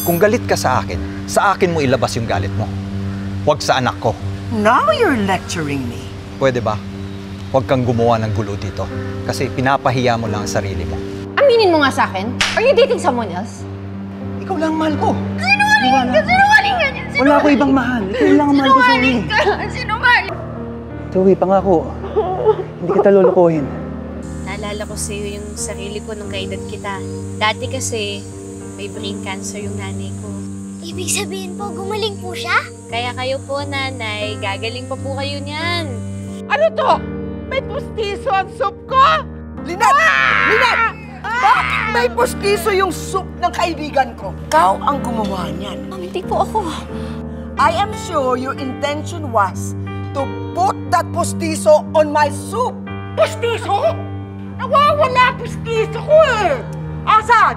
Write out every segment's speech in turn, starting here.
Kung galit ka sa akin mo ilabas yung galit mo. Huwag sa anak ko. Now you're lecturing me. Pwede ba? Huwag kang gumawa ng gulo dito. Kasi pinapahiya mo lang ang sarili mo. Aminin mo nga sa akin, are you dating someone else? Ikaw lang ang mahal ko. Sinungaling ka! Sinungaling ka! Wala ko ibang mahal. Ikaw lang ang mahal ko, Zoe. Sinungaling ka! Sinungaling! Zoe, pangako. Hindi kita lulukuhin. Naalala ko sa'yo yung sarili ko nung kaedad kita. Dati kasi, may brain cancer yung nanay ko. Ibig sabihin po, gumaling po siya? Kaya kayo po, nanay, gagaling pa po kayo niyan. Ano to? May pustiso ang soup ko? Lynette! Lynette! Bakit may pustiso yung soup ng kaibigan ko? Ikaw ang gumawa niyan. Ma'am, hindi po ako. I am sure your intention was to put that pustiso on my soup. Pustiso? Nawawala pustiso ko eh! Asan?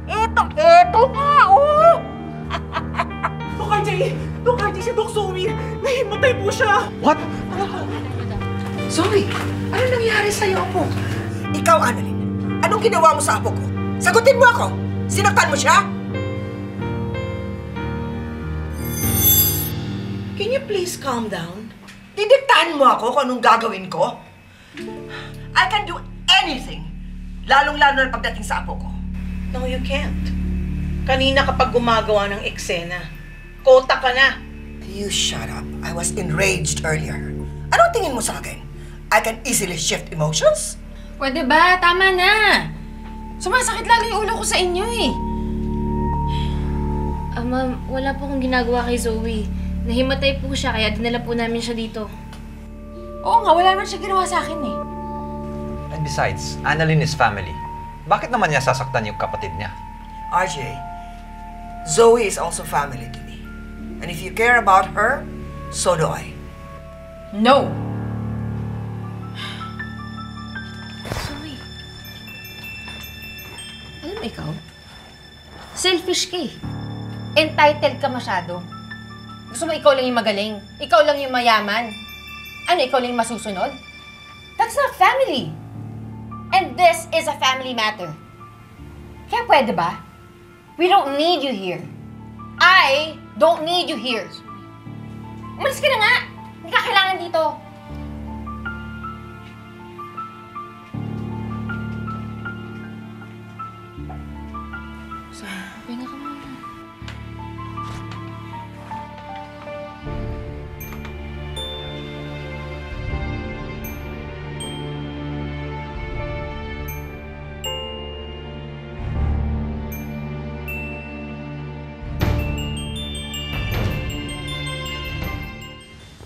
Eto nga, oh! Dok RJ, si Dok Zoe, nahimatay po siya! What? Zoe, ano nangyari sa'yo, Apo? Ikaw, Annalyn, anong ginawa mo sa Apo ko? Sagutin mo ako! Sinaktan mo siya? Can you please calm down? Didiktahan mo ako kung anong gagawin ko? I can do anything, lalong-lalo na pagdating sa Apo ko. No, you can't. Kanina kapag gumagawa ng eksena, kota ka na. You shut up. I was enraged earlier. Anong tingin mo sa akin? I can easily shift emotions? Pwede ba? Tama na! Sumasakit lalo yung ulo ko sa inyo eh. Ma'am, wala po akong ginagawa kay Zoe. Nahimatay po siya, kaya dinala po namin siya dito. Oo nga, wala naman siya ginawa sa akin eh. And besides, Annalyn is family. Bakit naman niya sasaktan yung kapatid niya? RJ, Zoe is also family to me. And if you care about her, so do I. No! Zoe, Alam mo ikaw, selfish ka eh. Entitled ka masyado. Gusto mo ikaw lang yung magaling. Ikaw lang yung mayaman. Ano, ikaw lang yung masusunod? That's not family. And this is a family matter. Kaya pwede ba? We don't need you here. I don't need you here. Umalis ka na nga. Hindi ka kailangan dito. pahinga ka muna.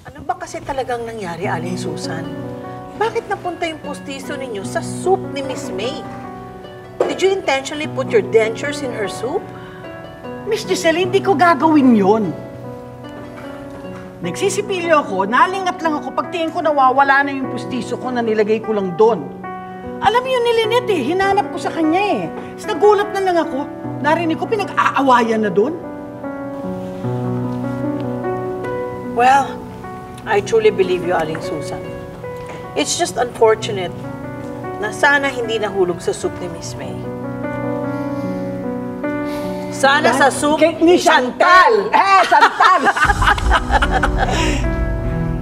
Ano ba kasi talagang nangyari, Aling Susan? Bakit napunta yung pustiso ninyo sa soup ni Miss May? Did you intentionally put your dentures in her soup? Miss Giselle, hindi ko gagawin yon. Nagsisipilyo ako, nalingat lang ako pagtingin ko nawawala na yung pustiso ko na nilagay ko lang doon. Alam yun ni Lynette eh, hinanap ko sa kanya eh. Tapos nagulat na lang ako, narinig ko pinag-aawayan na doon. Well, I truly believe you, Aling Susan. It's just unfortunate na sana hindi nahulog sa soup ni Miss May. Sana sa soup Ni Chantal! Chantal!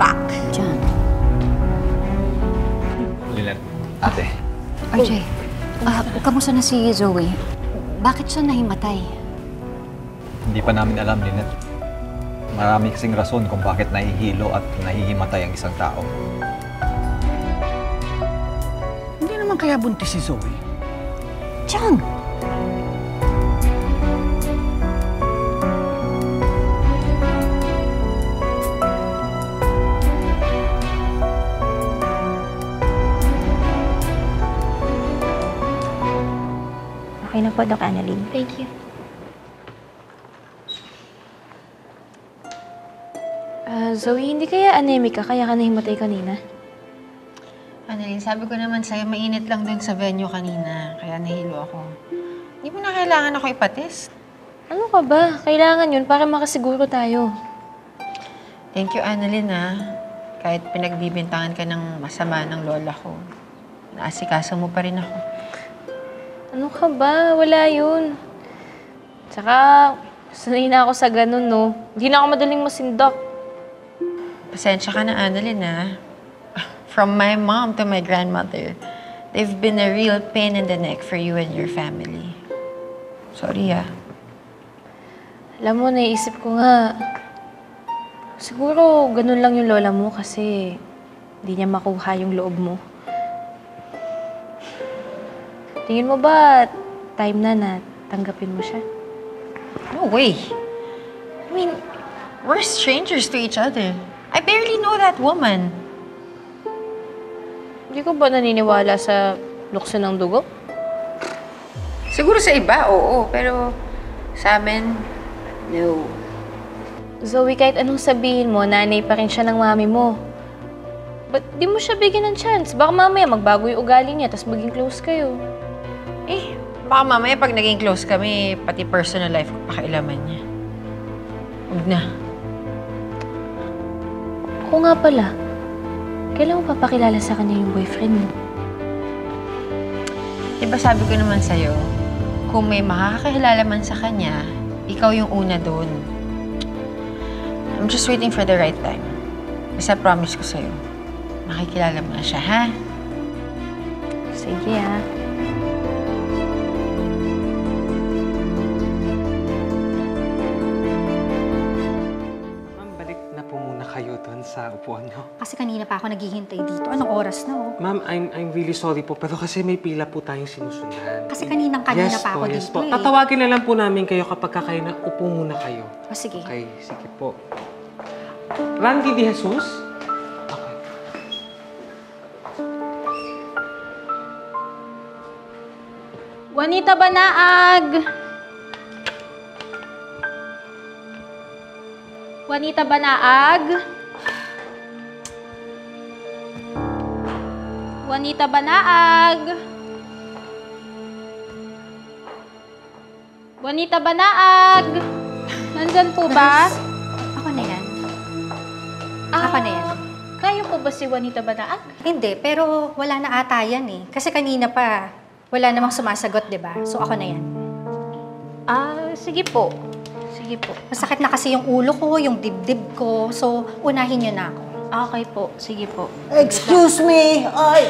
Back. John. Lynette, ate. RJ, kamusta na si Zoe? Bakit siya nahimatay? Hindi pa namin alam, Lynette. Marami kasing rason kung bakit nahihilo at nahihimatay ang isang tao. Hindi naman kaya buntis si Zoe. John! Okay na po, Doc Annalyn. Thank you. Zoe, hindi kaya anemic ka kaya ka nahimatay kanina? Annalyn, sabi ko naman sa'yo, mainit lang dun sa venue kanina, kaya nahilo ako. Hindi mo na kailangan ako ipatest. Ano ka ba? Kailangan yun para makasiguro tayo. Thank you, Annalyn, ha. Kahit pinagbibintangan ka ng masama ng lola ko, naasikaso mo pa rin ako. Ano ka ba? Wala yun. Tsaka, Sanay na ako sa ganun, no? Hindi na ako madaling masindak. Pasensya ka na, Annalyn, ha? From my mom to my grandmother, they've been a real pain in the neck for you and your family. Sorry, ha? Alam mo, naisip ko nga, siguro ganun lang yung lola mo kasi hindi niya makuha yung loob mo. Tingin mo ba time na tanggapin mo siya? No way. I mean, we're strangers to each other. I barely know that woman. Hindi ko ba naniniwala sa lukso ng dugo? Siguro sa iba, oo. Pero sa amin, no. Zoe, kahit anong sabihin mo, nanay pa rin siya ng mami mo. Ba't di mo siya bigyan ng chance? Baka mamaya magbago yung ugali niya, tapos maging close kayo. Eh, baka mamaya pag naging close kami, pati personal life ko pakailaman niya. Huwag na. Ako nga pala, kailan mo papakilala sa kanya yung boyfriend mo? Diba sabi ko naman sa'yo, kung may makakakilala man sa kanya, ikaw yung una doon. I'm just waiting for the right time. Basta promise ko sa'yo, makikilala mo na siya, ha? Sige, ha? Ma'am, balik na po muna kayo doon sa upuan niyo. Kasi kanina pa ako naghihintay dito. Anong oras na, oh? Ma'am, I'm really sorry po, pero kasi may pila po tayong sinusundan. Kasi kanina pa ako yes dito, po. eh. Tatawagin na lang po namin kayo kapag kakain na upo muna kayo. O, sige. Okay, sige po. Randy De Jesus? Okay. Juanita Banaag! Juanita Banaag? Juanita Banaag? Juanita Banaag? Nandyan po ba? Ako na yan. Ah, Ako na yan. Kayo po ba si Juanita Banaag? Hindi, pero wala na ata yan eh. Kasi kanina pa, wala namang sumasagot, di ba? So ako na yan. Ah, sige po. Sige po. Masakit na kasi yung ulo ko, yung dibdib ko. So, unahin niyo na ako. Okay po. Sige po. Excuse me! Ay!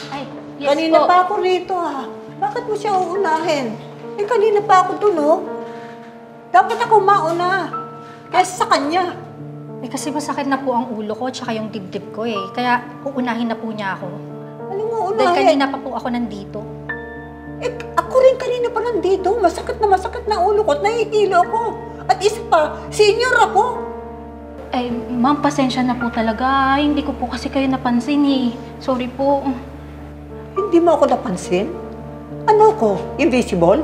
Ay, yes Kanina po. pa ako rito, ha? Bakit mo siya uunahin? Eh, kanina pa ako dun, oh. Dapat ako mauna. Kaysa sa kanya. Eh, kasi masakit na po ang ulo ko, tsaka yung dibdib ko eh. Kaya, uunahin na po niya ako. Ano mo Dahil unahin? kanina pa po ako nandito. Eh, ako rin kanina pa nandito. Masakit na ulo ko at nahihilo ako. At isa pa, senior ako. Ay, ma'am, pasensya na po talaga. Hindi ko po kasi kayo napansin eh. Sorry po. Hindi mo ako napansin? Ano ko? Invisible?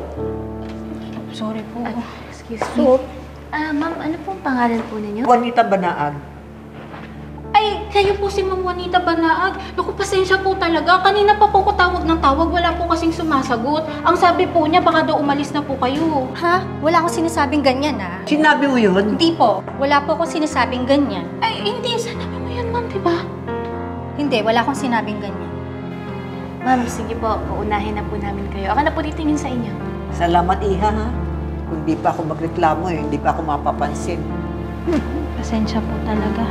Sorry po. Excuse So, Ma'am, ano pong pangalan po ninyo? Juanita Banaag. Ay, kayo po si Ma'am Juanita Banaag. Naku, pasensya po talaga. Kanina pa po ko tawag ng tawag. Wala po kasing sumasagot. Ang sabi po niya, baka daw umalis na po kayo. Ha? Wala akong sinasabing ganyan, ha? Sinabi mo yun? Hindi po. Wala po akong sinasabing ganyan. Ay, hindi. Sanabi mo yan, ma'am, diba? Hindi, wala akong sinabing ganyan. Ma'am, sige po. Paunahin na po namin kayo. Ako na po titingin sa inyo. Salamat, Iha, ha? Kung di pa ako magreklamo, eh, hindi pa ako mapapansin. Pasensya po talaga.